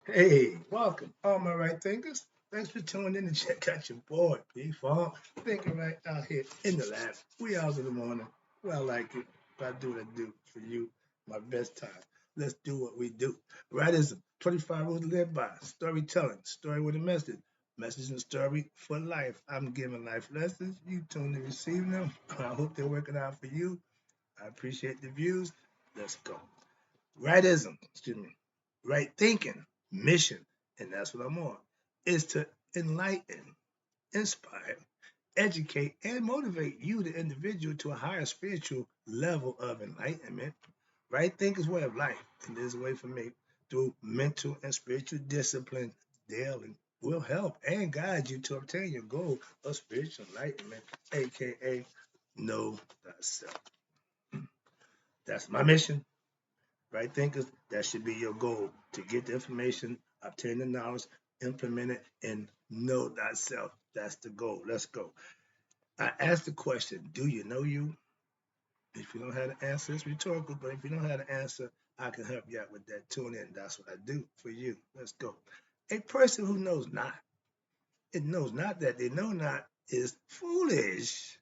Hey, welcome, all my right thinkers. Thanks for tuning in to check out your boy, P Funk. Thinking right out here in the lab. We out in the morning. Well, I like it. But I do what I do for you, my best time. Let's do what we do. Rightism, 25 rules to live by. Storytelling, story with a message. Message and story for life. I'm giving life lessons. You tune to receive them. I hope they're working out for you. I appreciate the views. Let's go. Rightism, excuse me, right thinking, mission, and that's what I'm on, is to enlighten, inspire, educate, and motivate you, the individual, to a higher spiritual level of enlightenment. Right thinking's way of life, and this way for me, through mental and spiritual discipline daily, will help and guide you to obtain your goal of spiritual enlightenment, aka know thyself. That's my mission. Right thinkers, that should be your goal, to get the information, obtain the knowledge, implement it, and know thyself. That's the goal. Let's go. I asked the question, do you know you? If you don't have the answer, it's rhetorical, but if you don't have the answer, I can help you out with that. Tune in. That's what I do for you. Let's go. A person who knows not, it knows not that they know not, is foolish.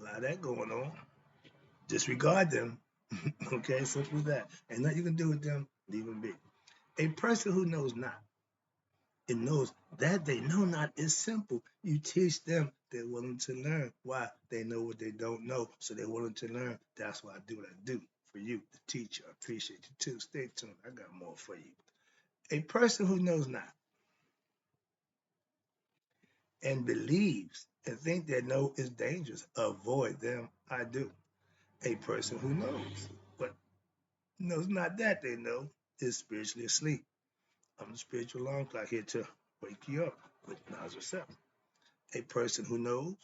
A lot of that going on. Disregard them. Okay, simple as that. Ain't nothing you can do with them, leave them be. A person who knows not, it knows that they know not is simple. You teach them, they're willing to learn. Why? They know what they don't know, so they're willing to learn. That's why I do what I do for you, the teacher. I appreciate you too. Stay tuned. I got more for you. A person who knows not and believes and think that know is dangerous, avoid them. I do. A person who knows, but knows not that they know, is spiritually asleep. I'm the spiritual alarm clock here to wake you up with knowledge of self. A person who knows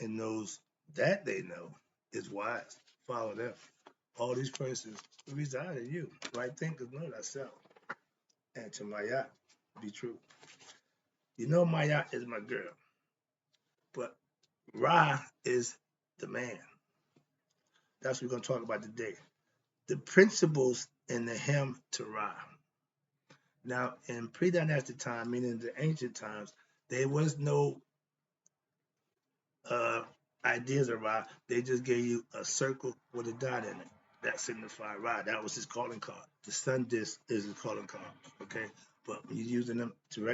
and knows that they know is wise. Follow them. All these persons reside in you. Right thinkers know thyself. And to Maya, be true. You know Maya is my girl, but Ra is the man. That's what we're going to talk about today. The principles in the hymn to Ra. Now, in pre-dynastic time, meaning the ancient times, there was no uh, ideas of Ra. They just gave you a circle with a dot in it. That signified Ra. That was his calling card. The sun disk is his calling card. Okay, but when you're using them to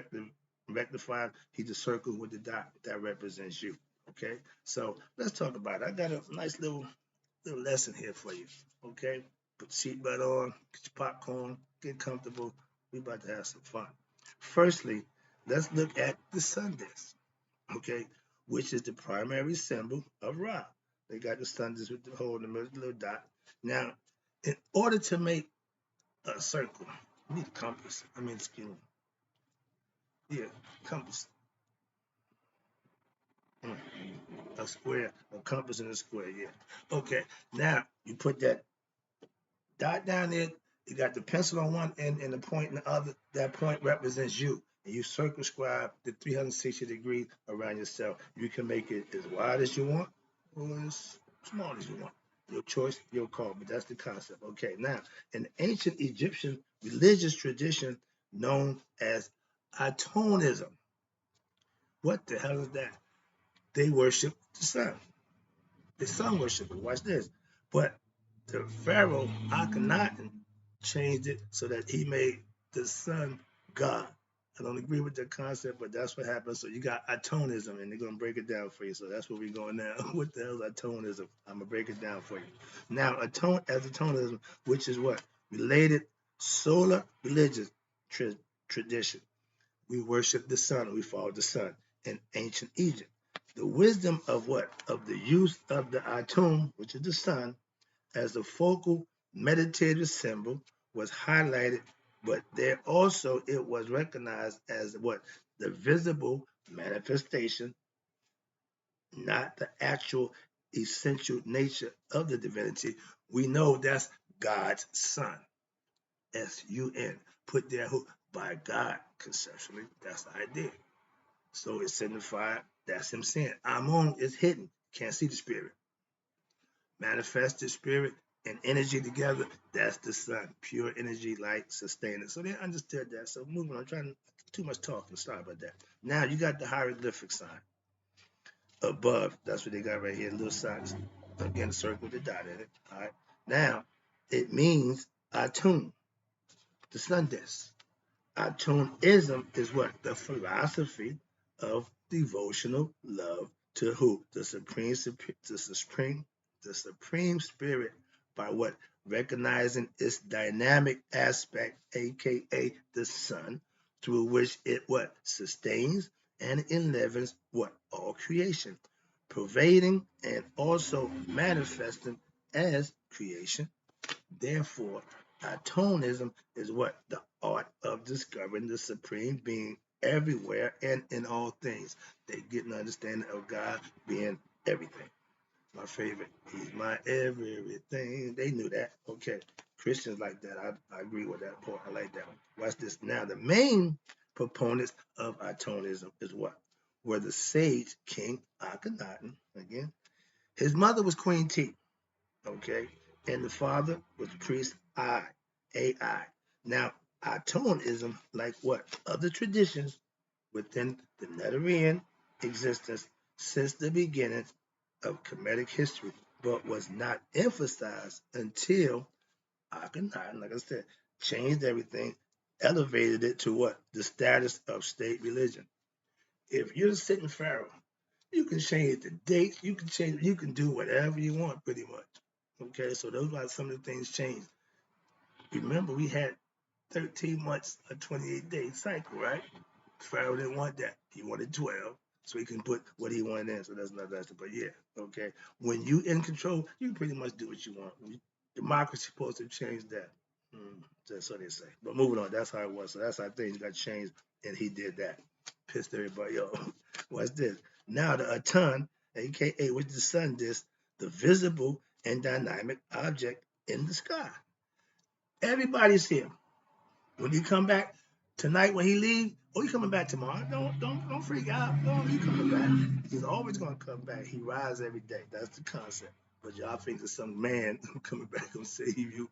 rectify, he's a circle with the dot that represents you. Okay, so let's talk about it. I got a nice little lesson here for you. Okay, put your seatbelt on, get your popcorn, get comfortable. We about to have some fun. Firstly, let's look at the sun disk. Okay, which is the primary symbol of Ra. They got the sun just with the hole in the middle, the little dot. Now, in order to make a circle, you need a compass. Excuse me. Yeah, compass. Mm, a square, a compass and a square, yeah. Okay, now you put that dot down there. You got the pencil on one end and the point in the other. That point represents you. And you circumscribe the 360 degrees around yourself. You can make it as wide as you want or as small as you want. Your choice, your call, but that's the concept. Okay, now, in ancient Egyptian religious tradition known as Atonism, what the hell is that? They worship the sun. The sun worshiper. Watch this. But the Pharaoh Akhenaten changed it so that he made the sun God. I don't agree with that concept, but that's what happened. So you got atonism, and they're gonna break it down for you. So that's where we're going now. What the hell is atonism? I'm gonna break it down for you. Now, atonism, which is what related solar religious tradition. We worship the sun. We follow the sun in ancient Egypt. The wisdom of what? Of the use of the atum, which is the sun, as the focal meditative symbol was highlighted, but there also it was recognized as what? The visible manifestation, not the actual essential nature of the divinity. We know that's God's son. S-U-N. Put there who? By God, conceptually. That's the idea. So it signified that's him saying, Amun is hidden. Can't see the spirit. Manifested spirit and energy together, that's the sun. Pure energy, light, sustainer. So they understood that. So moving on, I'm trying to too much talking. Sorry about that. Now you got the hieroglyphic sign above. That's what they got right here. Little signs. Again, circle with the dot in it. All right. Now it means Atum, the sun disk. Atomism is what? The philosophy of devotional love to who? The supreme spirit by what? Recognizing its dynamic aspect, aka the sun, through which it what? Sustains and enlivens what? All creation, pervading and also manifesting as creation. Therefore, atonism is what? The art of discovering the supreme being everywhere and in all things. They get an understanding of God being everything. My favorite. He's my everything. They knew that. Okay. Christians like that. I agree with that part. I like that one. Watch this. Now, the main proponents of atonism is what? Were the sage King Akhenaten. Again, his mother was Queen T. Okay, and the father was priest AI. Now, Atonism, like what other traditions within the Netarian existence since the beginning of Kemetic history, but was not emphasized until Akhenaten, like I said, changed everything, elevated it to what? The status of state religion. If you're sitting pharaoh, you can change the dates, you can do whatever you want pretty much. Okay, so those are some of the things changed. Remember, we had 13 months, a 28-day cycle, right? Pharaoh didn't want that. He wanted 12, so he can put what he wanted in. So that's not that. But yeah, okay. When you in control, you pretty much do what you want. Democracy supposed to change that. That's what they say. But moving on, that's how it was. So that's how things got changed, and he did that. Pissed everybody off. What's this? Now the Atun, aka which the sun disk, the visible and dynamic object in the sky. Everybody's here. When you come back tonight, when he leaves, oh, he coming back tomorrow. Don't freak out. No, he coming back. He's always gonna come back. He rises every day. That's the concept. But y'all think there's some man coming back and save you.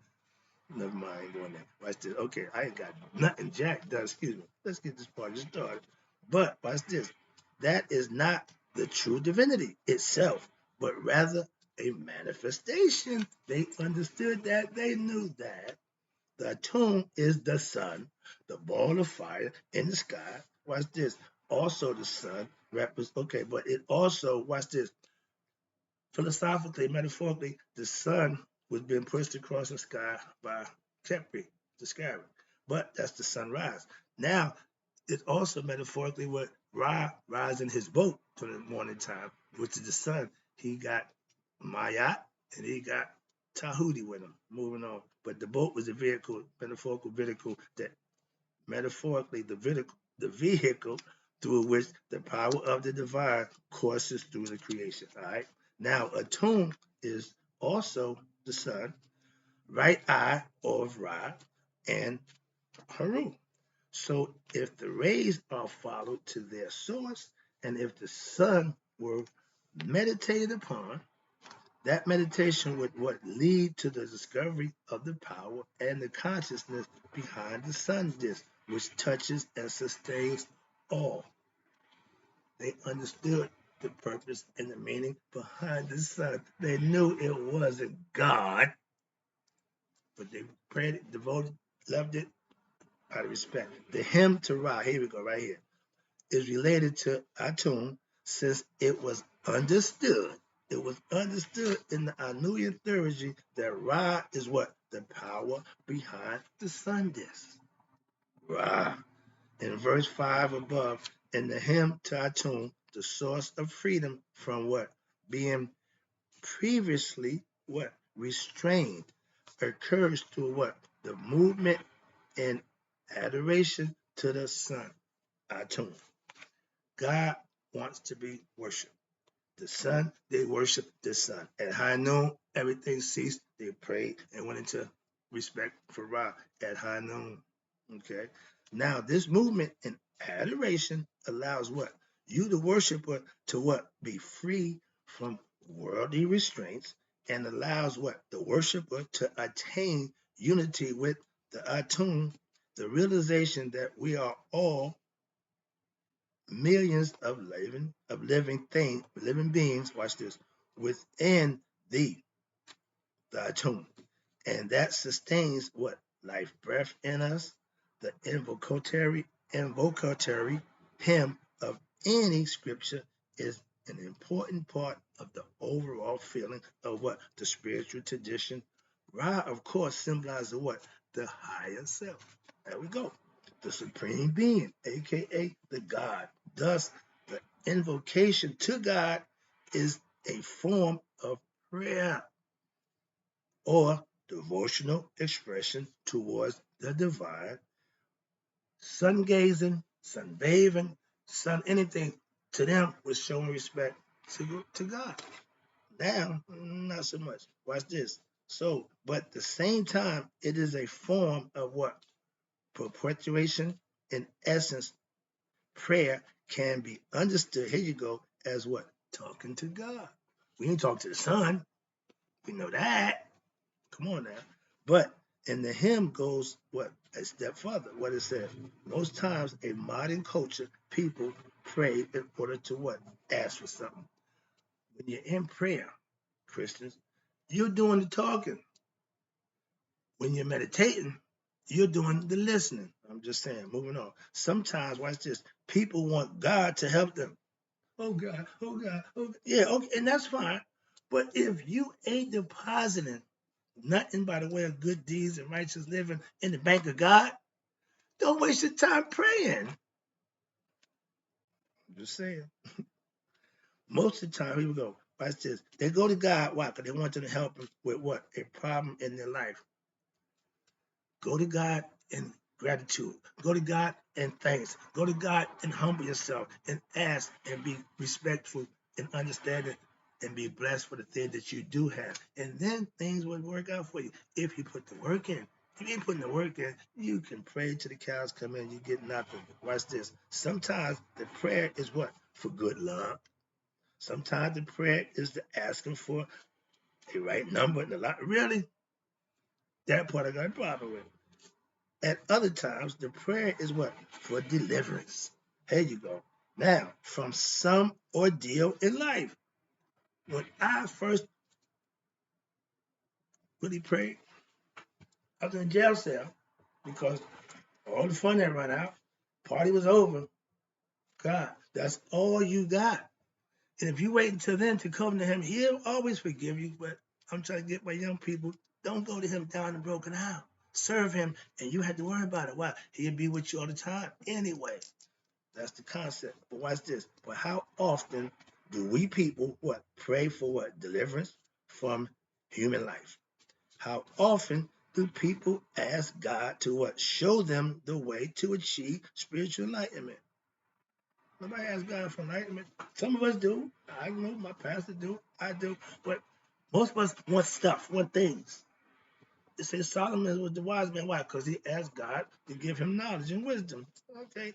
Never mind, I ain't doing that. Watch this. Okay, I ain't got nothing Jack does. Excuse me. Let's get this party started. But watch this. That is not the true divinity itself, but rather a manifestation. They understood that. They knew that. The Atum is the sun, the ball of fire in the sky. Watch this. Also, the sun represents, okay, but it also, watch this, philosophically, metaphorically, the sun was being pushed across the sky by Kepri, the sky. But that's the sunrise. Now, it's also metaphorically what Ra rides in his boat for the morning time, which is the sun. He got Mayat and he got Tahuti with him, moving on. But the boat was a vehicle, metaphorical vehicle that metaphorically the vehicle through which the power of the divine courses through the creation. All right. Now, Atum is also the sun, right eye of Ra, and Haru. So if the rays are followed to their source, and if the sun were meditated upon, that meditation would what lead to the discovery of the power and the consciousness behind the sun disk, which touches and sustains all. They understood the purpose and the meaning behind the sun. They knew it wasn't God, but they prayed it, devoted, loved it out of respect. The hymn to Ra, here we go, right here, is related to Atum since it was understood. It was understood in the Anuian theurgy that Ra is what? The power behind the sun disk. Ra. In verse 5 above, in the hymn to Atum, the source of freedom from what? Being previously what? Restrained occurs through what? The movement and adoration to the sun. Atum. God wants to be worshipped. The sun, they worship the sun. At high noon, everything ceased. They prayed and went into respect for Ra at high noon. Okay. Now, this movement and adoration allows what? You, the worshiper, to what? Be free from worldly restraints and allows what? The worshiper to attain unity with the Atum, the realization that we are all millions of living beings, watch this, within the Atum. And that sustains what? Life breath in us, the invocatory hymn of any scripture is an important part of the overall feeling of what? The spiritual tradition. Ra, of course, symbolizes what? The higher self. There we go. The supreme being, aka the God. Thus, the invocation to God is a form of prayer or devotional expression towards the divine, sun gazing, sun bathing, sun anything to them was showing respect to God. Now, not so much. Watch this. So, but at the same time, it is a form of what? Perpetuation. In essence, prayer can be understood, here you go, as what? Talking to God. We ain't talk to the sun. We know that. Come on now. But in the hymn goes what? A step further. What it says. Most times a modern culture, people pray in order to what? Ask for something. When you're in prayer, Christians, you're doing the talking. When you're meditating, you're doing the listening. I'm just saying, moving on. Sometimes, watch this, people want God to help them. Oh God, oh God, oh God. Yeah, okay, and that's fine. But if you ain't depositing nothing by the way of good deeds and righteous living in the bank of God, don't waste your time praying. I'm just saying. Most of the time, here we go. Watch this. They go to God, why? Because they want them to help them with what? A problem in their life. Go to God in gratitude. Go to God in thanks. Go to God and humble yourself and ask and be respectful and understanding and be blessed for the thing that you do have. And then things will work out for you if you put the work in. If you ain't putting the work in, you can pray till the cows come in, you get nothing. Watch this. Sometimes the prayer is what? For good luck. Sometimes the prayer is the asking for a right number and a lot. Really? That part I got a problem with. At other times, the prayer is what? For deliverance. Here you go. Now, from some ordeal in life. When I first really prayed, I was in a jail cell because all the fun had run out. Party was over. God, that's all you got. And if you wait until then to come to him, he'll always forgive you. But I'm trying to get my young people, don't go to him down and broken out. Serve him, and you have to worry about it. Why? He'll be with you all the time anyway. That's the concept. But watch this. But how often do we people what? Pray for what? Deliverance from human life. How often do people ask God to what? Show them the way to achieve spiritual enlightenment. Nobody asks God for enlightenment. Some of us do. I know my pastor do. I do. But most of us want stuff, want things. It says Solomon was the wise man. Why? Because he asked God to give him knowledge and wisdom. Okay.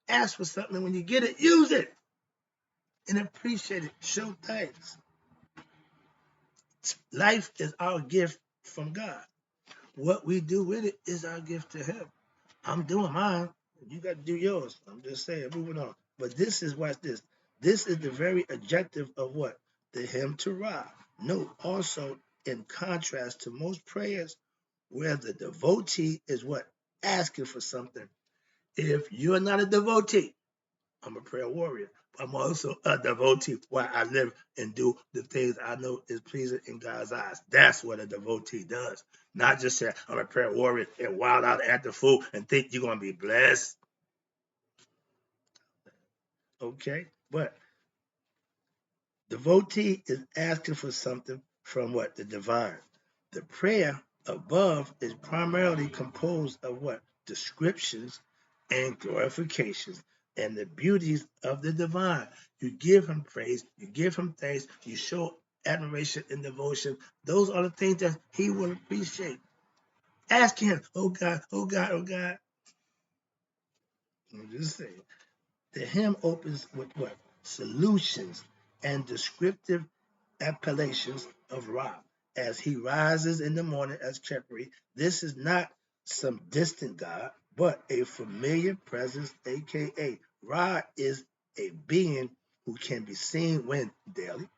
Ask for something, and when you get it, use it and appreciate it. Show thanks. Life is our gift from God. What we do with it is our gift to Him. I'm doing mine. You got to do yours. I'm just saying, moving on. But this is watch this. This is the very objective of what? The hymn to Ra. Note also, in contrast to most prayers, where the devotee is what? Asking for something. If you're not a devotee, I'm a prayer warrior. I'm also a devotee where I live and do the things I know is pleasing in God's eyes. That's what a devotee does. Not just say, I'm a prayer warrior and wild out at the fool and think you're going to be blessed. Okay? But devotee is asking for something from what? The divine. The prayer above is primarily composed of what? Descriptions and glorifications and the beauties of the divine. You give him praise, you give him thanks, you show admiration and devotion. Those are the things that he will appreciate. Ask him, oh God, oh God, oh God. I'm just saying. The hymn opens with what? Solutions and descriptive appellations of Ra. as he rises in the morning as Khepri. This is not some distant God, but a familiar presence, aka Ra is a being who can be seen when daily.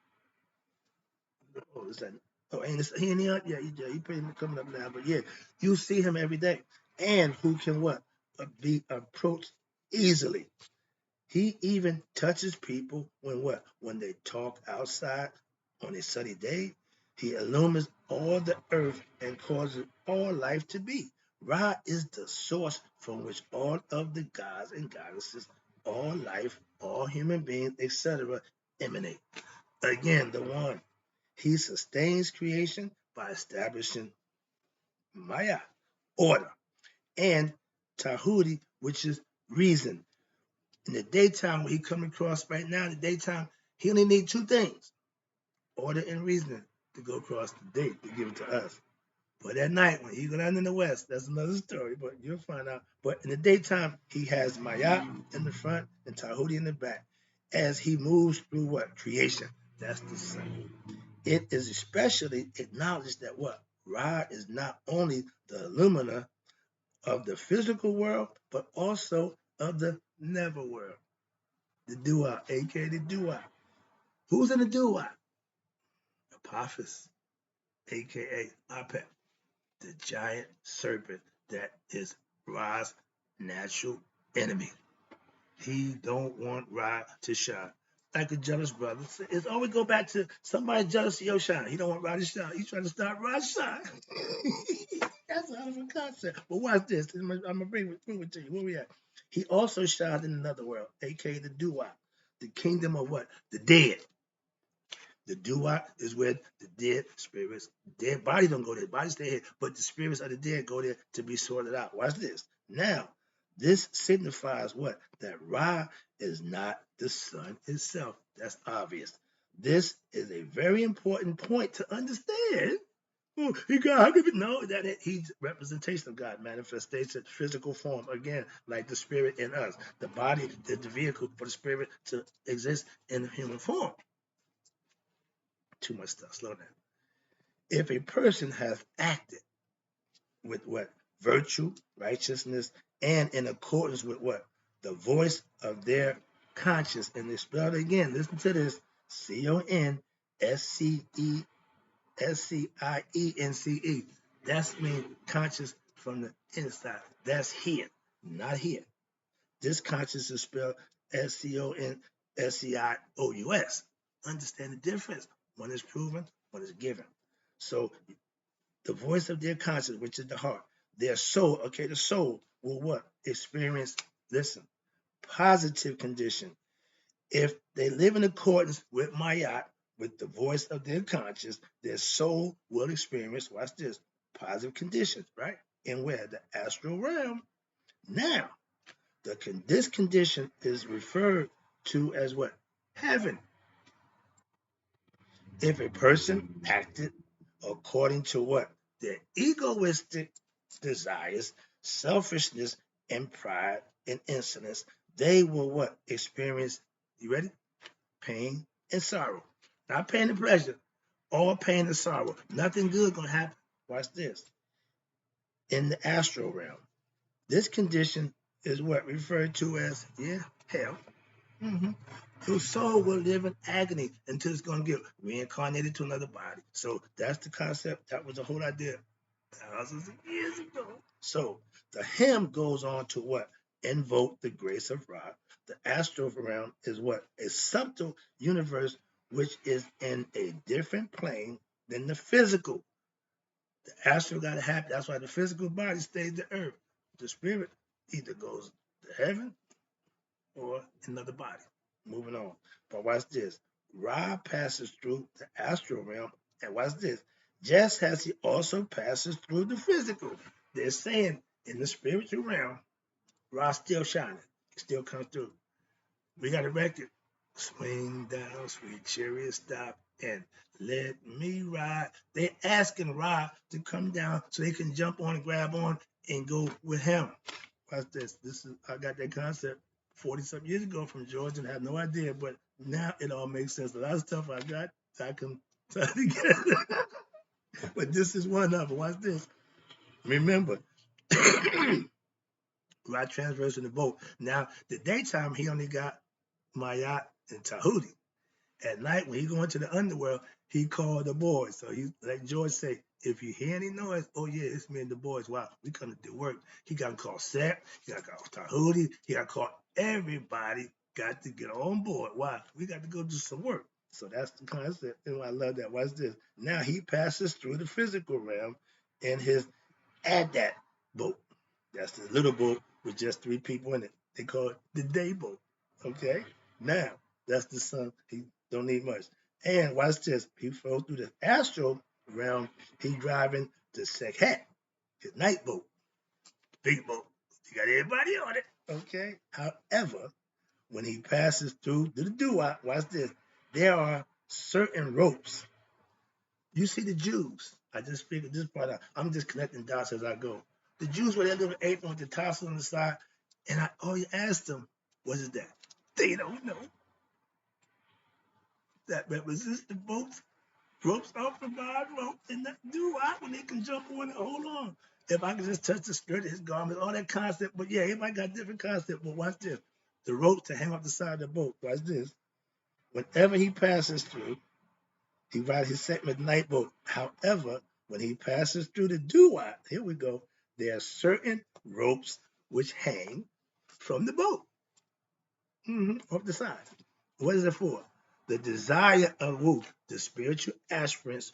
Oh, is that? Oh, ain't this, he in here? Yeah, he pretty much coming up now. But yeah, you see him every day, and who can what be approached easily. He even touches people when what? When they talk outside on a sunny day. He illumines all the earth and causes all life to be. Ra is the source from which all of the gods and goddesses, all life, all human beings, etc., emanate. Again, the one. He sustains creation by establishing Maya, order, and Tahudi, which is reason. In the daytime, when he come across right now, in the daytime, he only need two things: order and reasoning to go across the day to give it to us. But at night, when he go down in the west, that's another story, but you'll find out. But in the daytime, he has Maya in the front and Tahudi in the back as he moves through what? Creation. That's the sun. It is especially acknowledged that what? Ra is not only the illuminer of the physical world, but also of the never world. The Dua, aka the Dua. Who's in the Dua? Apophis, aka Apep, the giant serpent that is Ra's natural enemy. He don't want Ra to shine. Like a jealous brother. It's always go back to somebody jealous of your shine. He don't want Ra to shine. He's trying to stop Ra's shine. That's a hell of a concept. But watch this. I'm gonna prove it to you. Where we at? He also shines in another world, aka the Dua, the kingdom of what? The dead. The duat is where the dead spirits, dead body don't go there, bodies stay here, but the spirits of the dead go there to be sorted out. Watch this. Now, this signifies what? That Ra is not the sun itself. That's obvious. This is a very important point to understand. Oh, he got how could know that he's representation of God, manifestation, physical form. Again, like the spirit in us. The body is the vehicle for the spirit to exist in human form. Too much stuff. Slow down. If a person has acted with what? Virtue, righteousness, and in accordance with what? The voice of their conscience. And they spell it again. Listen to this. CONSCIENCE. That's mean conscious from the inside. That's here, not here. This conscious is spelled SCONSCIOUS. Understand the difference. One is proven, one is given. So the voice of their conscience, which is the heart, their soul, okay, the soul will what? Experience, listen, positive condition. If they live in accordance with Mayat, with the voice of their conscience, their soul will experience, watch this, positive conditions, right? And where? The astral realm. Now, this condition is referred to as what? Heaven. If a person acted according to what? Their egoistic desires, selfishness, and pride and insolence, they will what? Experience, you ready? Pain and sorrow. Not pain and pleasure, all pain and sorrow. Nothing good gonna happen. Watch this. In the astral realm, this condition is what referred to as, yeah, hell. Mm-hmm. Your soul will live in agony until it's going to get reincarnated to another body. So that's the concept. That was the whole idea thousands of years ago. So the hymn goes on to what? Invoke the grace of Ra. The astral realm is what? A subtle universe which is in a different plane than the physical. The astral got to happen. That's why the physical body stays the earth. The spirit either goes to heaven or another body. Moving on. But watch this. Ra passes through the astral realm, and watch this. Just as he also passes through the physical. They're saying in the spiritual realm, Ra's still shining. He still comes through. We got a record. Swing down, sweet chariot, stop, and let me ride. They asking Ra to come down so they can jump on and grab on and go with him. Watch this. This is I got that concept 40-something years ago from Georgia and I have no idea, but now it all makes sense. A lot of stuff I got, I can try to get. But this is one of them. Watch this. Remember, Rod transfers in the boat. Now, the daytime, he only got my yacht in Tahuti. At night, when he go into the underworld, he called the boys. So he, like George say, if you hear any noise, oh yeah, it's me and the boys. Wow, we come to do work. He got to call Seth. He got to call Tahuti. He got to call everybody. Got to get on board. Why? We got to go do some work. So that's the concept, and I love that. Watch this. Now he passes through the physical realm in his Adat boat. That's the little boat with just 3 people in it. They call it the day boat. Okay? Now, that's the sun. He don't need much. And watch this. He flows through the astral realm. He driving the Sekhet, his night boat. Big boat. He got everybody on it. Okay? However, when he passes through the Duat, watch this. There are certain ropes. You see the Jews. I just figured this part out. I'm just connecting dots as I go. The Jews with their little apron with the tassel on the side, and I always asked them, what is that? They don't know. That represents the boats, ropes off the bottom rope, and that do I when they can jump on it. Hold on. If I could just touch the skirt of his garment, all that concept, but yeah, everybody got different concept. But watch this. The ropes to hang off the side of the boat. Watch this. Whenever he passes through, he rides his segment night boat. However, when he passes through the Duat, here we go, there are certain ropes which hang from the boat off the side. What is it for? The desire of who? The spiritual aspirants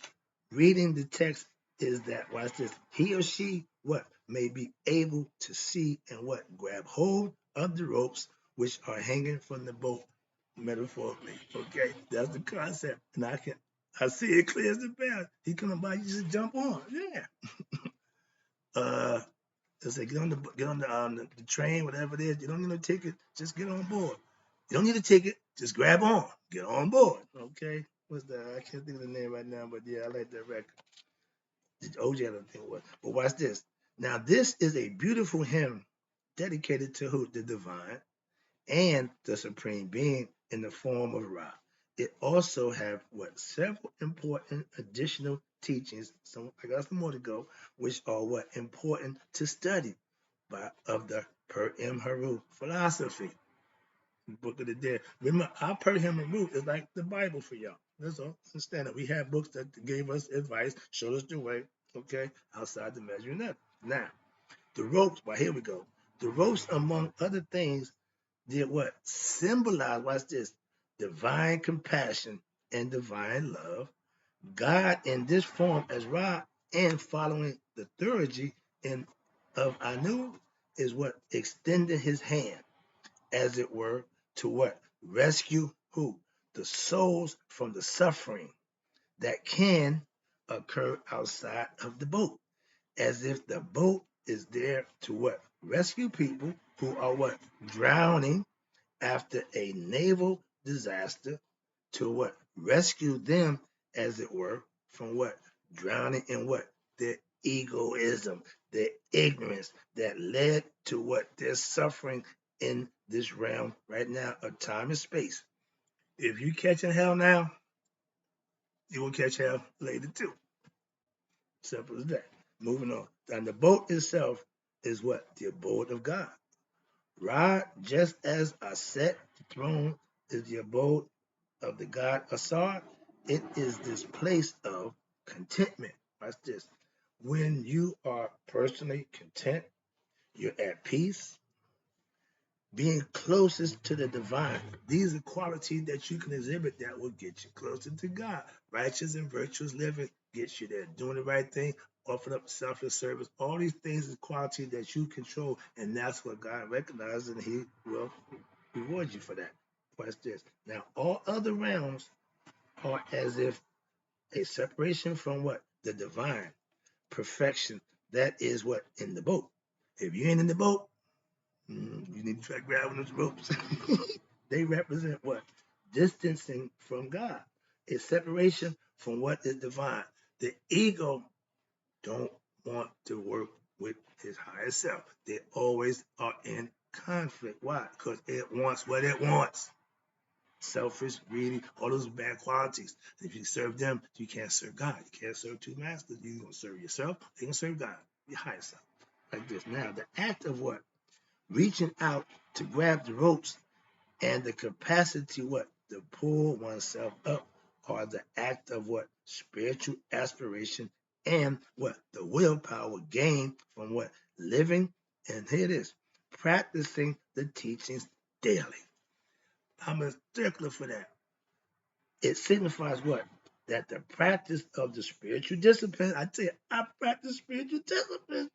reading the text is that, watch this, he or she, what? May be able to see and what? Grab hold of the ropes which are hanging from the boat, metaphorically. Okay? That's the concept. And I see it clear as the bell. He coming by, you just jump on. Yeah. Let's say get on the train, whatever it is. You don't need a ticket, just get on board. You don't need a ticket, just grab on, get on board. Okay. What's that? I can't think of the name right now, but yeah, I like that record. OJ, I don't think it was. But watch this. Now, this is a beautiful hymn dedicated to who? The divine and the supreme being in the form of Ra. It also have what? Several important additional teachings. Some I got some more to go, which are what? Important to study of the Per Im Haru philosophy. Book of the Dead. Remember, our Per Im Haru is like the Bible for y'all. That's all. Understand that we have books that gave us advice, showed us the way. Okay, outside the measuring that. Now, the ropes. Well, here we go. The ropes, among other things, did what? Symbolize, watch this, divine compassion and divine love. God in this form as Ra and following the theurgy in of Anu is what? Extending his hand, as it were, to what? Rescue who? The souls from the suffering that can occur outside of the boat. As if the boat is there to what? Rescue people who are what? Drowning after a naval disaster, to what? Rescue them, as it were, from what? Drowning in what? Their egoism, their ignorance that led to what? Their suffering in this realm right now of time and space. If you catching hell now, you will catch hell later too. Simple as that. Moving on. And the boat itself is what? The abode of God. Ra, just as Aset, the throne, is the abode of the god Asar, it is this place of contentment. Watch this. When you are personally content, you're at peace, being closest to the divine. These are qualities that you can exhibit that will get you closer to God. Righteous and virtuous living gets you there. Doing the right thing, offering up selfless service. All these things are qualities that you control, and that's what God recognizes, and He will reward you for that. Watch this. Now, all other realms are as if a separation from what? The divine perfection. That is what? In the boat. If you ain't in the boat, you need to try grabbing those ropes. They represent what? Distancing from God. A separation from what is divine. The ego don't want to work with his higher self. They always are in conflict. Why? Because it wants what it wants. selfish, greedy, all those bad qualities. If you serve them, you can't serve God. You can't serve two masters. You're going to serve yourself, you're going to serve God, your higher self. Like this. Now, the act of what? Reaching out to grab the ropes and the capacity what? To pull oneself up are the act of what? Spiritual aspiration and what? The willpower gained from what? Living, and here it is, practicing the teachings daily. I'm a stickler for that. It signifies what? That the practice of the spiritual discipline, I tell you, I practice spiritual discipline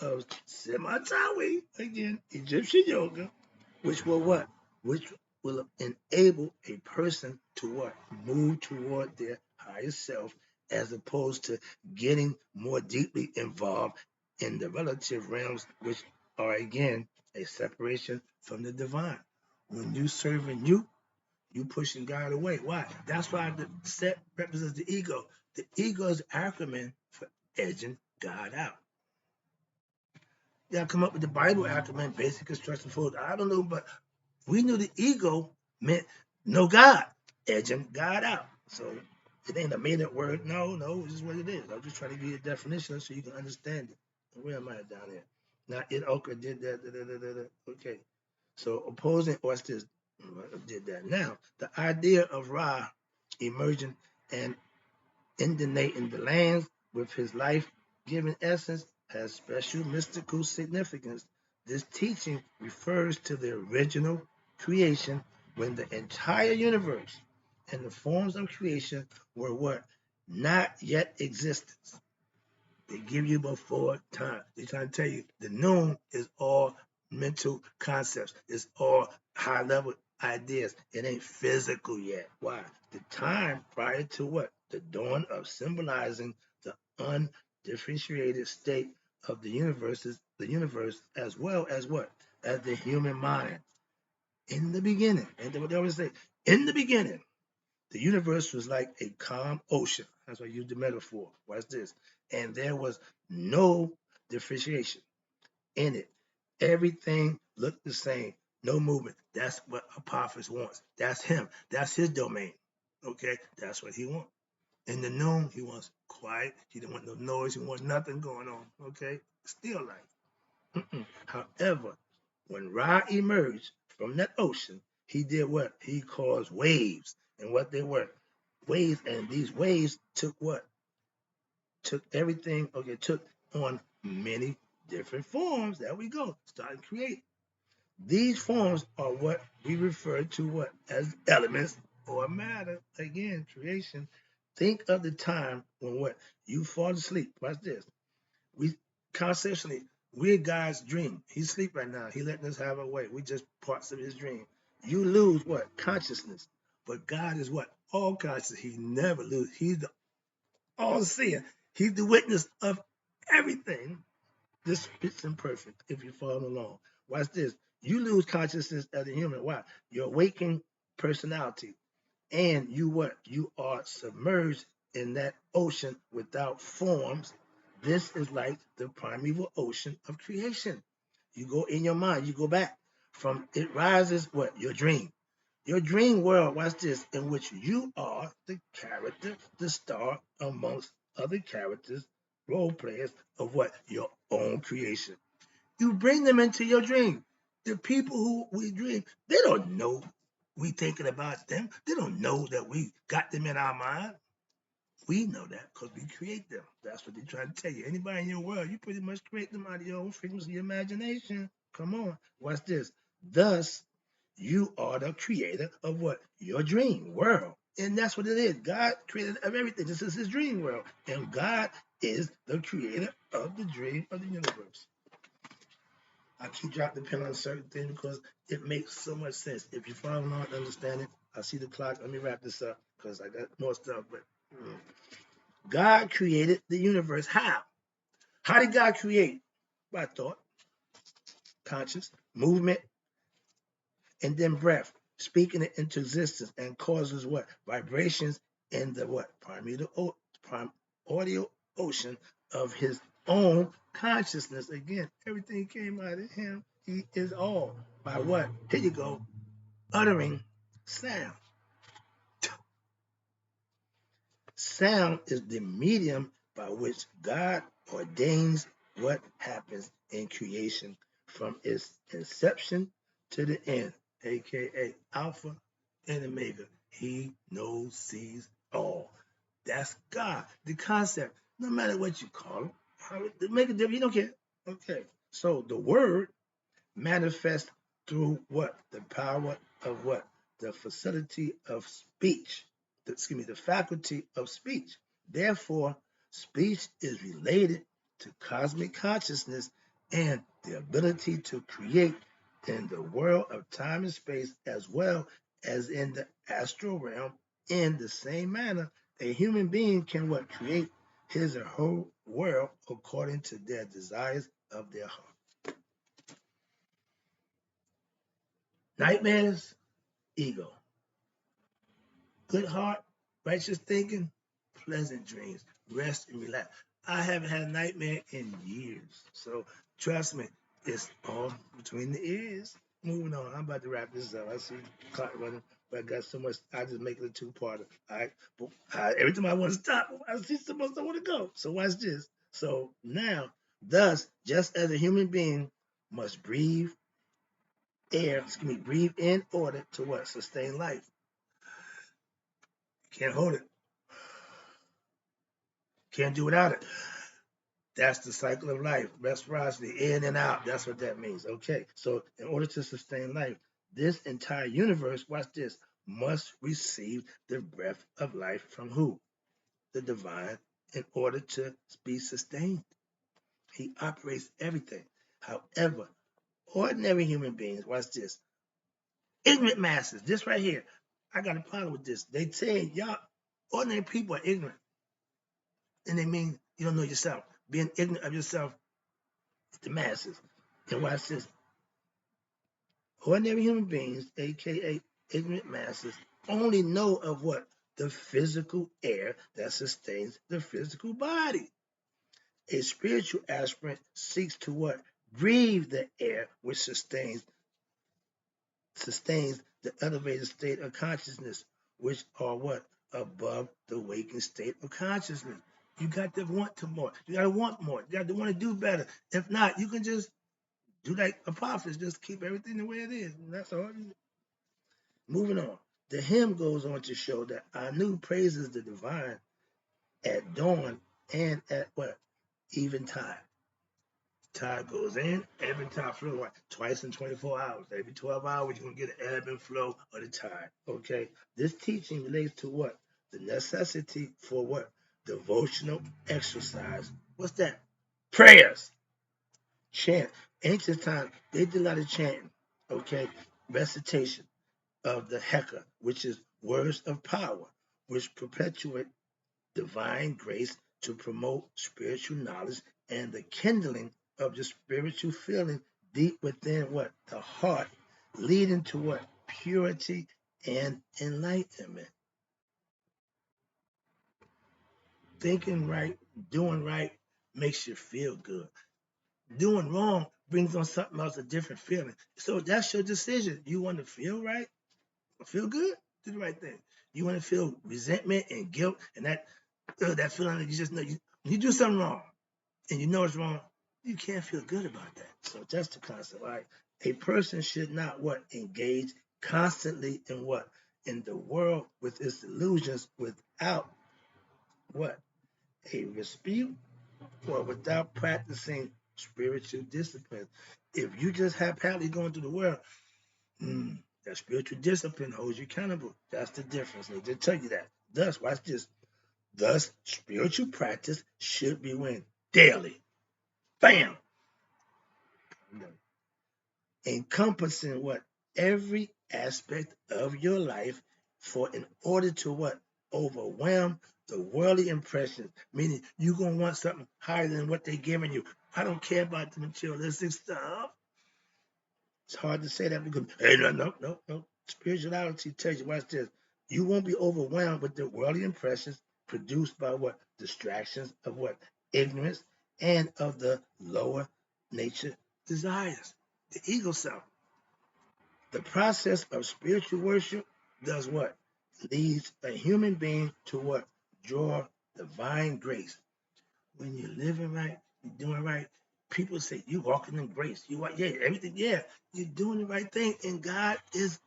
of Simatawi, again, Egyptian yoga, which will what? Which will enable a person to what? Move toward their higher self as opposed to getting more deeply involved in the relative realms, which are again a separation from the divine. When you serving you pushing God away. Why? That's why the set represents the ego. The ego is the acronym for edging God out. You gotta come up with the Bible acronym, basic instruction for it. I don't know, but we knew the ego meant no God, edging God out. So it ain't a made up word. No, it's just what it is. I'm just trying to give you a definition so you can understand it. Where am I down here? Now it okay did that. Okay. So opposing, what's this? Did that. Now the idea of Ra emerging and inundating the lands with his life-giving essence has special mystical significance. This teaching refers to the original creation when the entire universe and the forms of creation were what? Not yet existence. They give you before time. They're trying to tell you the noon is all mental concepts. It's all high level ideas. It ain't physical yet. Why? The time prior to what? The dawn of symbolizing the undifferentiated state of the universe as well as what? As the human mind. In the beginning, and what they always say, in the beginning, the universe was like a calm ocean. That's why I use the metaphor. Watch this. And there was no differentiation in it. Everything looked the same. No movement. That's what Apophis wants. That's him. That's his domain. Okay? That's what he wants. In the noon, he wants quiet. He don't want no noise. He wants nothing going on. Okay? Still life. However, when Ra emerged from that ocean, he did what? He caused waves. And what they were? Waves. And these waves took what? Took everything, okay, took on many different forms. There we go. Started creating. These forms are what we refer to what as elements or matter. Again, creation. Think of the time when what? You fall asleep. Watch this. We conceptually, we're God's dream. He's asleep right now. He letting us have our way. We just parts of his dream. You lose what? Consciousness. But God is what? All conscious. He never loses. He's the all seeing. He's the witness of everything. This fits imperfect if you follow along. Watch this. You lose consciousness as a human. Why? Your waking personality. And you what? You are submerged in that ocean without forms. This is like the primeval ocean of creation. You go in your mind, you go back. From it rises what? Your dream. Your dream world, watch this, in which you are the character, the star amongst other characters, role players of what? Your own creation. You bring them into your dream. The people who we dream, they don't know we thinking about them. They don't know that we got them in our mind. We know that because we create them. That's what they're trying to tell you. Anybody in your world, you pretty much create them out of your own frequency, your imagination. Come on. Watch this. Thus, you are the creator of what? Your dream world. And that's what it is. God created of everything. This is his dream world. And God is the creator of the dream of the universe. I keep dropping the pin on certain things because it makes so much sense. If you follow along and understand it, I see the clock. Let me wrap this up because I got more stuff. But God created the universe. How? How did God create? By thought, conscious, movement, and then breath, speaking it into existence and causes what? Vibrations in the what? Primordial ocean of his own consciousness. Again, everything came out of him. He is all. By what? Here you go. Uttering sound. Sound is the medium by which God ordains what happens in creation from its inception to the end, aka Alpha and Omega. He knows, sees all. That's God. The concept, no matter what you call it, how it make a difference. You don't care. Okay. So the word manifest through what? The power of what? The facility of speech. The faculty of speech. Therefore, speech is related to cosmic consciousness and the ability to create in the world of time and space as well as in the astral realm. In the same manner, a human being can what? Create his or her world according to their desires of their heart. Nightmares, ego. Good heart, righteous thinking, pleasant dreams. Rest and relax. I haven't had a nightmare in years. So trust me, it's all between the ears. Moving on. I'm about to wrap this up. I see the clock running, but I got so much. I just make it a two-parter. All right. But every time I want to stop, I see so much I want to go. So watch this. So now, thus, just as a human being must breathe in order to what? Sustain life. Can't hold it. Can't do without it. That's the cycle of life. Reciprocity, in and out. That's what that means. Okay. So in order to sustain life, this entire universe, watch this, must receive the breath of life from who? The divine, in order to be sustained. He operates everything. However, ordinary human beings, watch this, ignorant masses, this right here, I got a problem with this. They say, y'all, ordinary people are ignorant. And they mean you don't know yourself. Being ignorant of yourself, the masses. And watch this. Ordinary human beings, aka ignorant masses, only know of what? The physical air that sustains the physical body. A spiritual aspirant seeks to what? Breathe the air which sustains the elevated state of consciousness, which are what? Above the waking state of consciousness. You got to want to more. You got to want more. You got to want to do better. If not, you can just do like apostles, just keep everything the way it is. And that's all. Moving on. The hymn goes on to show that Anu praises the divine at dawn and at what? Eventide. Tide goes in, ebb and tide flow like twice in 24 hours. Every 12 hours, you're going to get an ebb and flow of the tide. Okay? This teaching relates to what? The necessity for what? Devotional exercise. What's that? Prayers. Chant. Ancient times, they did a lot of chanting. Okay? Recitation of the Heka, which is words of power, which perpetuate divine grace to promote spiritual knowledge and the kindling of the spiritual feeling deep within what? The heart, leading to what? Purity and enlightenment. Thinking right, doing right makes you feel good. Doing wrong brings on something else, a different feeling. So that's your decision. You want to feel right? Feel good? Do the right thing. You want to feel resentment and guilt and that feeling that you just know you do something wrong and you know it's wrong, you can't feel good about that. So that's the concept. All right. A person should not what? Engage constantly in what? In the world with its illusions without what? A dispute or without practicing spiritual discipline. If you just haphazardly going through the world, that spiritual discipline holds you accountable. That's the difference. They just tell you that. Thus, watch this. Thus, spiritual practice should be when? Daily. Bam! Encompassing what? Every aspect of your life for in order to what? Overwhelm the worldly impressions. Meaning you're going to want something higher than what they're giving you. I don't care about the materialistic stuff. It's hard to say that because, hey, no. Spirituality tells you, watch this. You won't be overwhelmed with the worldly impressions produced by what? Distractions of what? Ignorance and of the lower nature desires. The ego self. The process of spiritual worship does what? Leads a human being to what? draw divine grace. When you're living right, you're doing right. People say you walking in grace. You want, yeah, everything, yeah, you're doing the right thing, and God is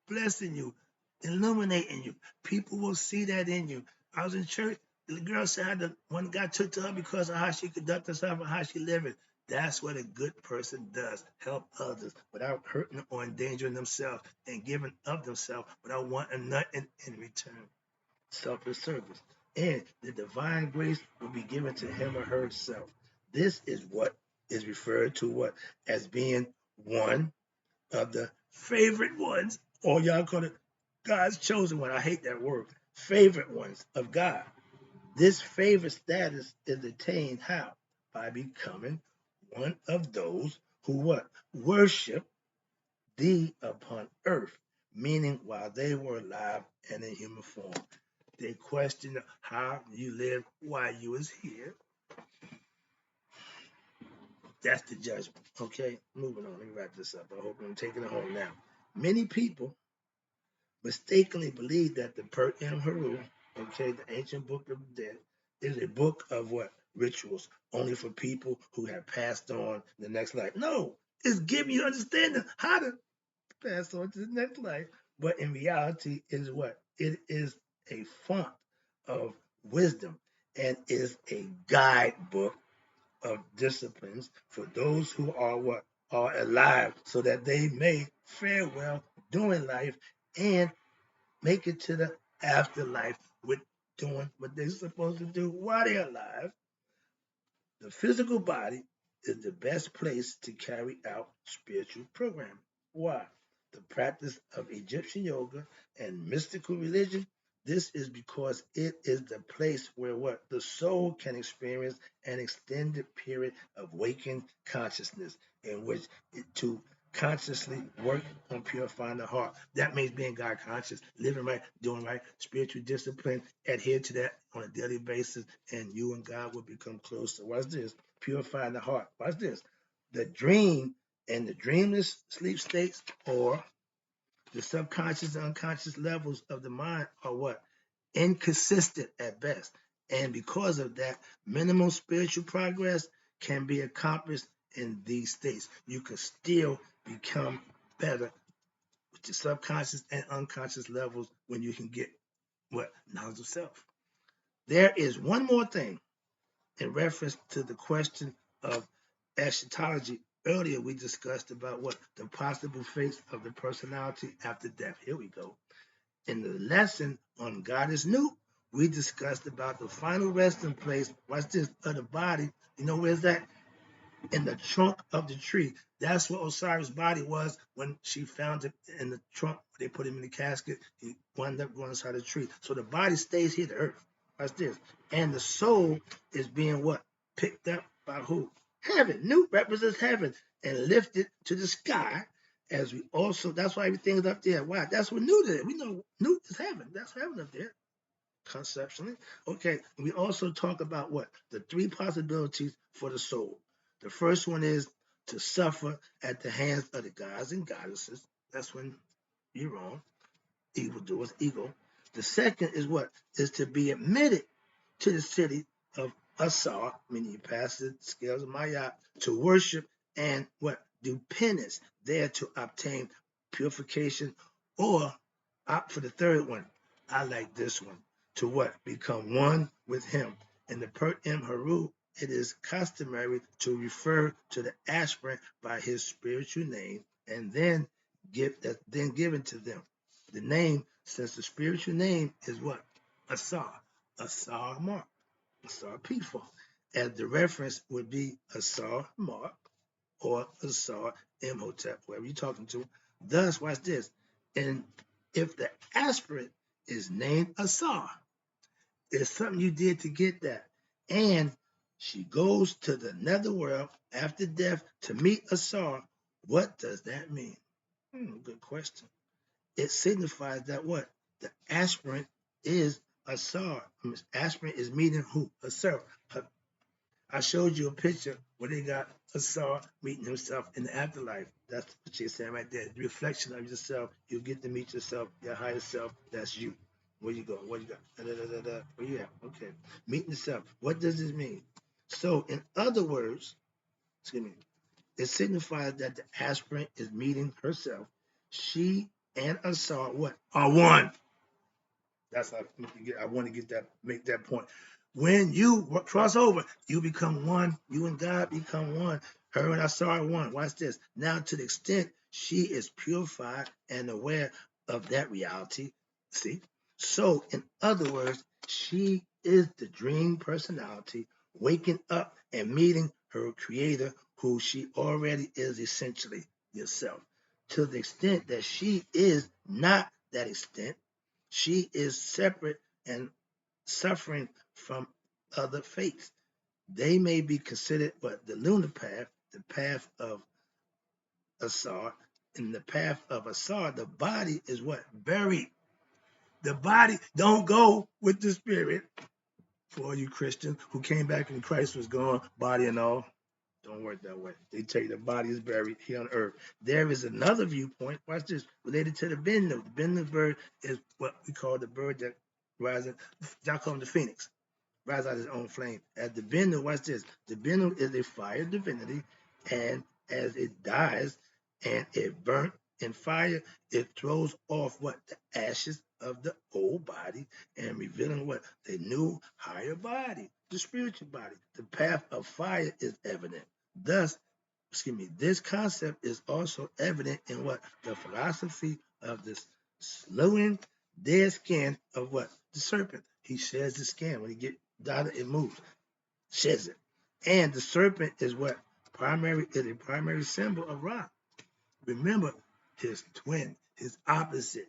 blessing you, illuminating you. People will see that in you. I was in church. The girl said how the one guy took to her because of how she conducted herself and how she living. That's what a good person does. Help others without hurting or endangering themselves and giving of themselves without wanting nothing in return. Selfless service. And the divine grace will be given to him or herself. This is what is referred to what as being one of the favorite ones, or y'all call it God's chosen one. I hate that word. Favorite ones of God. This favorite status is attained how? By becoming one of those who what? Worship thee upon earth, meaning while they were alive and in human form. They questioned how you lived while you was here. That's the judgment. Okay, moving on. Let me wrap this up. I hope I'm taking it home now. Many people mistakenly believe that the Per M Haru, okay, the ancient book of the dead, is a book of what? Rituals, only for people who have passed on the next life. No, it's giving you understanding how to pass on to the next life. But in reality, is what? It is a font of wisdom and is a guidebook of disciplines for those who are what? Are alive, so that they may fare well during life and make it to the afterlife with doing what they're supposed to do while they're alive. The physical body is the best place to carry out spiritual programming. Why? The practice of Egyptian yoga and mystical religion. This is because it is the place where what the soul can experience an extended period of waking consciousness in which to consciously work on purifying the heart. That means being God conscious, living right, doing right, spiritual discipline, adhere to that on a daily basis, and you and God will become closer. Watch this, purifying the heart. Watch this. The dream and the dreamless sleep states or the subconscious and unconscious levels of the mind are what? Inconsistent at best. And because of that, minimal spiritual progress can be accomplished in these states. You can still become better with the subconscious and unconscious levels when you can get what? Knowledge of self. There is one more thing in reference to the question of eschatology. Earlier, we discussed about what? The possible face of the personality after death. Here we go. In the lesson on God is New, we discussed about the final resting place, watch this, of the body. You know where's that? In the trunk of the tree. That's where Osiris' body was when she found it in the trunk. They put him in the casket. He wound up going inside the tree. So the body stays here, the earth. Watch this. And the soul is being what? Picked up by who? Heaven. New represents heaven and lifted to the sky. As we also, that's why everything is up there. Why? That's what New did. We know New is heaven. That's heaven up there conceptually. Okay, we also talk about what? The three possibilities for the soul. The first one is to suffer at the hands of the gods and goddesses. That's when you're wrong. Evildoers, ego. The second is what? Is to be admitted to the city of Asar, meaning you pass the scales of Maya, to worship and what? Do penance there to obtain purification, or opt for the third one. I like this one. To what? Become one with him. In the Per M Haru, it is customary to refer to the aspirant by his spiritual name and then given to them. The name, since the spiritual name is what? Asar. Asar Mark. Asar Peaceful. As the reference would be Asar Mark or Asar Imhotep, whoever you're talking to. Thus, watch this. And if the aspirant is named Asar, it's something you did to get that. And she goes to the netherworld after death to meet Asar. What does that mean? Good question. It signifies that what? The aspirant is Asar. Aspirant is meeting who? Asar. I showed you a picture where they got Asar meeting himself in the afterlife. That's what you're saying right there. The reflection of yourself. You get to meet yourself, your higher self. That's you. Where you go? What you got? Da, da, da, da, da. Where you at? Okay. Meeting the self. What does this mean? So, in other words, excuse me, it signifies that the aspirant is meeting herself. She and Asar what are one. That's how I want to get that, make that point. When you cross over, you become one. You and God become one. Her and Asar are one. Watch this. Now, to the extent she is purified and aware of that reality, see. So, in other words, she is the dream personality waking up and meeting her creator, who she already is essentially yourself. To the extent that she is not that extent, she is separate and suffering from other faiths. They may be considered but the lunar path, the path of Asar. In the path of Asar, the body is what? Buried. The body don't go with the spirit. For all you Christians who came back and Christ was gone, body and all, don't work that way. They tell you the body is buried here on earth. There is another viewpoint, watch this, related to the Bennu. The Bennu bird is what we call the bird that rises, y'all call him the phoenix, rise out of his own flame. As the Bennu, watch this, the Bennu is a fire divinity, and as it dies and it burnt in fire, it throws off what? The ashes of the old body and revealing what? The new higher body, the spiritual body. The path of fire is evident. Thus, excuse me, this concept is also evident in what? The philosophy of this slowing dead skin of what? The serpent. He sheds the skin. When he get down, it moves, sheds it. And the serpent is what? Primary is a primary symbol of Ra. Remember, his twin, his opposite.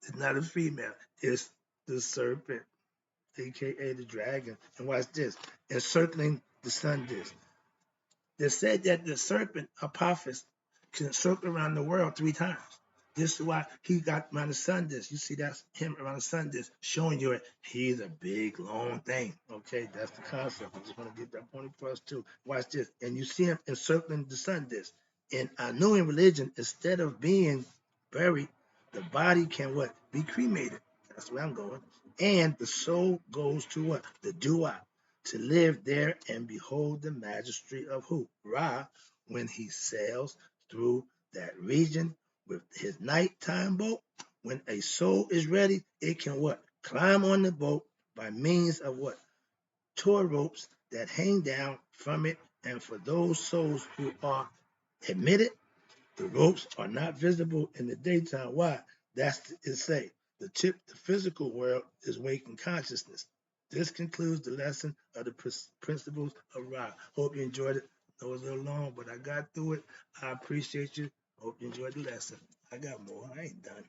It's not a female, it's the serpent, aka the dragon. And watch this. Encircling the sun disk. They said that the serpent Apophis can circle around the world 3 times. This is why he got around the sun disk. You see, that's him around the sun disk, showing you it. He's a big, long thing. Okay, that's the concept. I just want to get that point across too. Watch this. And you see him encircling the sun disk. In Anuan religion, instead of being buried, the body can what? Be cremated. That's where I'm going. And the soul goes to what? The dua, to live there and behold the majesty of who? Ra, when he sails through that region with his nighttime boat. When a soul is ready, it can what? Climb on the boat by means of what? Tow ropes that hang down from it. And for those souls who are admitted, the ropes are not visible in the daytime. Why? That's it say. The physical world is waking consciousness. This concludes the lesson of the principles of Ra. Hope you enjoyed it. It was a little long, but I got through it. I appreciate you. Hope you enjoyed the lesson. I got more. I ain't done.